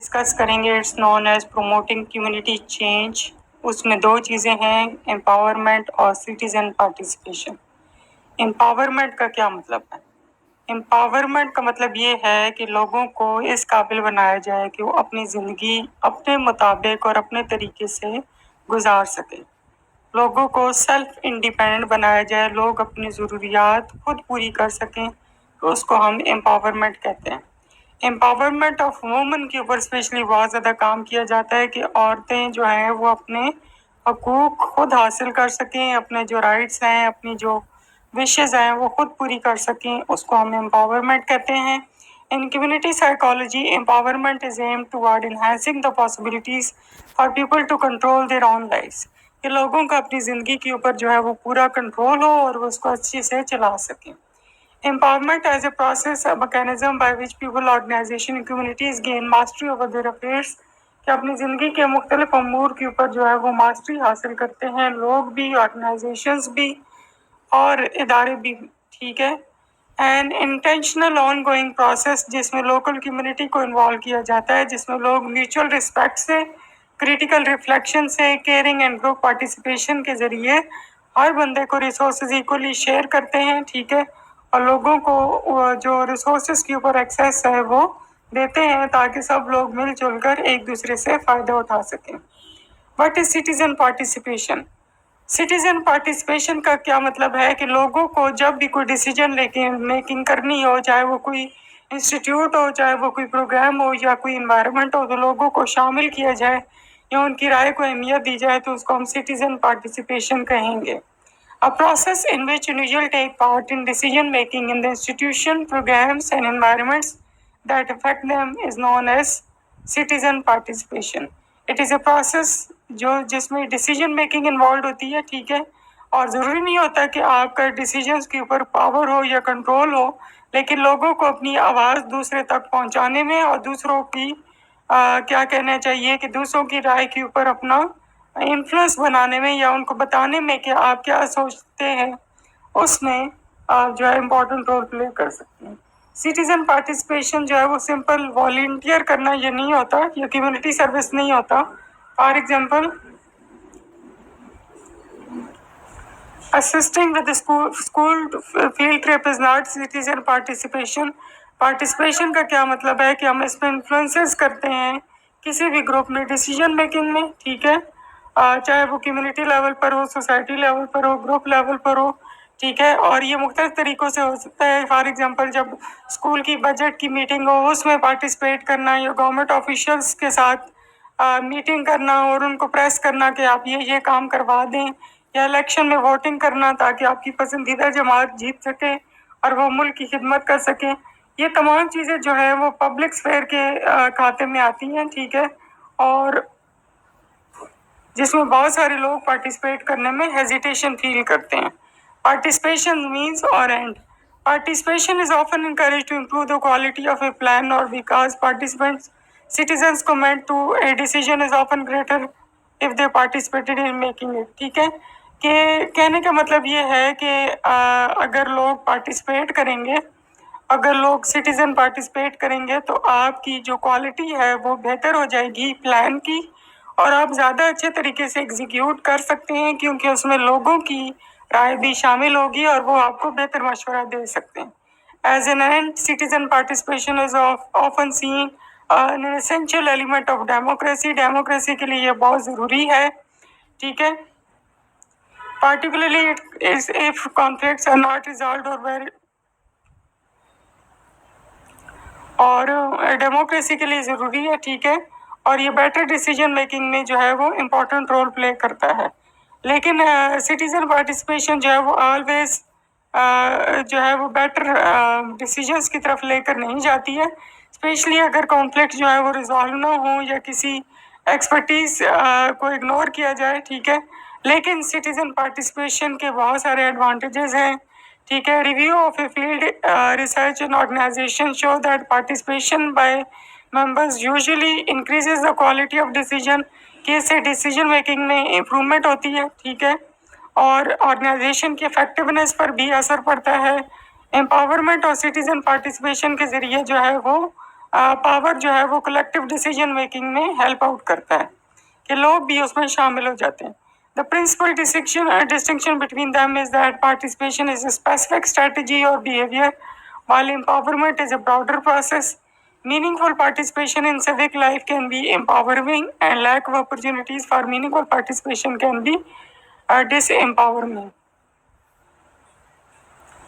Discuss کریں گے. It's known as promoting community change. اس میں دو چیزیں ہیں, امپاورمنٹ اور سٹیزن پارٹیسپیشن. امپاورمنٹ کا کیا مطلب ہے؟ امپاورمنٹ کا مطلب یہ ہے کہ لوگوں کو اس قابل بنایا جائے کہ وہ اپنی زندگی اپنے مطابق اور اپنے طریقے سے گزار سکیں. لوگوں کو سیلف انڈیپینڈنٹ بنایا جائے, لوگ اپنی ضروریات خود پوری کر سکیں, تو اس کو ہم امپاورمنٹ کہتے ہیں. امپاورمنٹ آف وومن کے اوپر اسپیشلی بہت زیادہ کام کیا جاتا ہے کہ عورتیں جو ہیں وہ اپنے حقوق خود حاصل کر سکیں, اپنے جو رائٹس ہیں, اپنی جو وشز ہیں وہ خود پوری کر سکیں. اس کو ہم امپاورمنٹ کہتے ہیں. In community psychology, empowerment is aimed toward enhancing the possibilities for people to control their own lives. کہ لوگوں کا اپنی زندگی کے اوپر جو ہے وہ پورا کنٹرول ہو اور وہ اس کو اچھے سے چلا سکیں. Empowerment as a process, a mechanism by which people, organization and communities gain mastery over their affairs. کہ اپنی زندگی کے مختلف امور کے اوپر جو ہے وہ ماسٹری حاصل کرتے ہیں, لوگ بھی, آرگنائزیشنز بھی اور ادارے بھی. ٹھیک ہے. And intentional on going process, جس میں لوکل کمیونٹی کو انوالو کیا جاتا ہے, جس میں لوگ میوچل رسپیکٹ سے, کریٹیکل ریفلیکشن سے, کیئرنگ اینڈ گروپ پارٹیسپیشن کے ذریعے ہر بندے کو ریسورسز ایکولی شیئر کرتے ہیں. ٹھیک ہے. اور لوگوں کو جو ریسورسز کے اوپر ایکسیس ہے وہ دیتے ہیں تاکہ سب لوگ مل جل کر ایک دوسرے سے فائدہ اٹھا سکیں. What is citizen participation? Citizen participation کا کیا مطلب ہے کہ لوگوں کو جب بھی کوئی ڈیسیجن میکنگ کرنی ہو, چاہے وہ کوئی انسٹیٹیوٹ ہو, چاہے وہ کوئی پروگرام ہو یا کوئی انوائرمنٹ ہو, تو لوگوں کو شامل کیا جائے یا ان کی رائے کو اہمیت دی جائے, تو اس کو ہم سٹیزن پارٹیسپیشن کہیں گے. A process in which individuals take part in decision making in the institution, programs and environments that affect them is known as citizen participation. It is a process جس میں ڈیسیجن میکنگ انوالوڈ ہوتی ہے. ٹھیک ہے. اور ضروری نہیں ہوتا کہ آپ کا ڈیسیجنس کے اوپر پاور ہو یا کنٹرول ہو, لیکن لوگوں کو اپنی آواز دوسرے تک پہنچانے میں اور دوسروں کی کیا کہنا چاہیے کہ دوسروں کی رائے کے اوپر اپنا انفلوئنس بنانے میں یا ان کو بتانے میں کہ آپ کیا سوچتے ہیں, اس میں آپ جو ہے امپورٹنٹ رول پلے کر سکتے ہیں. سٹیزن پارٹیسپیشن جو ہے وہ سمپل والنٹیئر کرنا یہ نہیں ہوتا, یہ کمیونٹی سروس نہیں ہوتا. For example, assisting with the school field trip is not citizen participation. Participation کا کیا مطلب ہے کہ ہم اس میں انفلوئنسز کرتے ہیں کسی بھی گروپ میں ڈیسیجن میکنگ میں. ٹھیک ہے. چاہے وہ کمیونٹی لیول پر ہو, سوسائٹی لیول پر ہو, گروپ لیول پر ہو. ٹھیک ہے. اور یہ مختلف طریقوں سے ہو سکتا ہے. فار ایگزامپل, جب اسکول کی بجٹ کی میٹنگ ہو, اس میں پارٹیسپیٹ کرنا, یا گورنمنٹ آفیشلس کے ساتھ میٹنگ کرنا اور ان کو پریس کرنا کہ آپ یہ کام کروا دیں, یا الیکشن میں ووٹنگ کرنا تاکہ آپ کی پسندیدہ جماعت جیت سکے اور وہ ملک کی خدمت کر سکیں. یہ تمام چیزیں جو ہیں وہ پبلک اسفیئر کے کھاتے میں آتی ہیں. ٹھیک ہے. اور جس میں بہت سارے لوگ پارٹیسپیٹ کرنے میں ہیزیٹیشن فیل کرتے ہیں. پارٹیسپیشن مینس اور and. Participation is often encouraged to improve the quality of a plan, or because participants, citizens comment to a decision is often greater if they participated in making it. ٹھیک ہے. کہ کہنے کا مطلب یہ ہے کہ اگر لوگ پارٹیسپیٹ کریں گے, اگر لوگ سٹیزن پارٹیسپیٹ کریں گے, تو آپ کی جو کوالٹی ہے وہ بہتر ہو جائے گی پلان کی, اور آپ زیادہ اچھے طریقے سے ایگزیکیوٹ کر سکتے ہیں, کیونکہ اس میں لوگوں کی رائے بھی شامل ہوگی اور وہ آپ کو بہتر مشورہ دے سکتے ہیں. As an end, citizen participation is often seen an essential element of democracy. Democracy کے لیے یہ بہت ضروری ہے. ٹھیک ہے. Particularly if conflicts are not resolved اور ڈیموکریسی کے لیے ضروری ہے. ٹھیک ہے. اور یہ بیٹر ڈیسیجن میکنگ میں جو ہے وہ امپورٹنٹ رول پلے کرتا ہے. لیکن سٹیزن پارٹیسپیشن جو ہے وہ آلویز جو ہے وہ بیٹر ڈیسیجنس کی طرف لے کر نہیں جاتی ہے, اسپیشلی اگر کانفلکٹ جو ہے وہ ریزالو نہ ہو یا کسی ایکسپرٹیز کو اگنور کیا جائے. ٹھیک ہے. لیکن سٹیزن پارٹیسپیشن کے بہت سارے ایڈوانٹیجز ہیں. ٹھیک ہے. Review of a field research and organization show that participation by members usually increases the quality of decision, کہ اس سے ڈیسیجن میکنگ میں امپرومنٹ ہوتی ہے. ٹھیک ہے. اور آرگنائزیشن کی افیکٹونیس پر بھی اثر پڑتا ہے. امپاورمنٹ اور سٹیزن پارٹیسپیشن کے ذریعے جو ہے وہ پاور جو ہے وہ کلیکٹیو ڈیسیجن میکنگ میں ہیلپ آؤٹ کرتا ہے کہ لوگ بھی اس میں شامل ہو جاتے ہیں. The principal distinction between them is that participation is a specific strategy or behavior, while empowerment is a broader process. Meaningful participation in civic life can be empowering, and lack of opportunities for meaningful participation can be disempowering.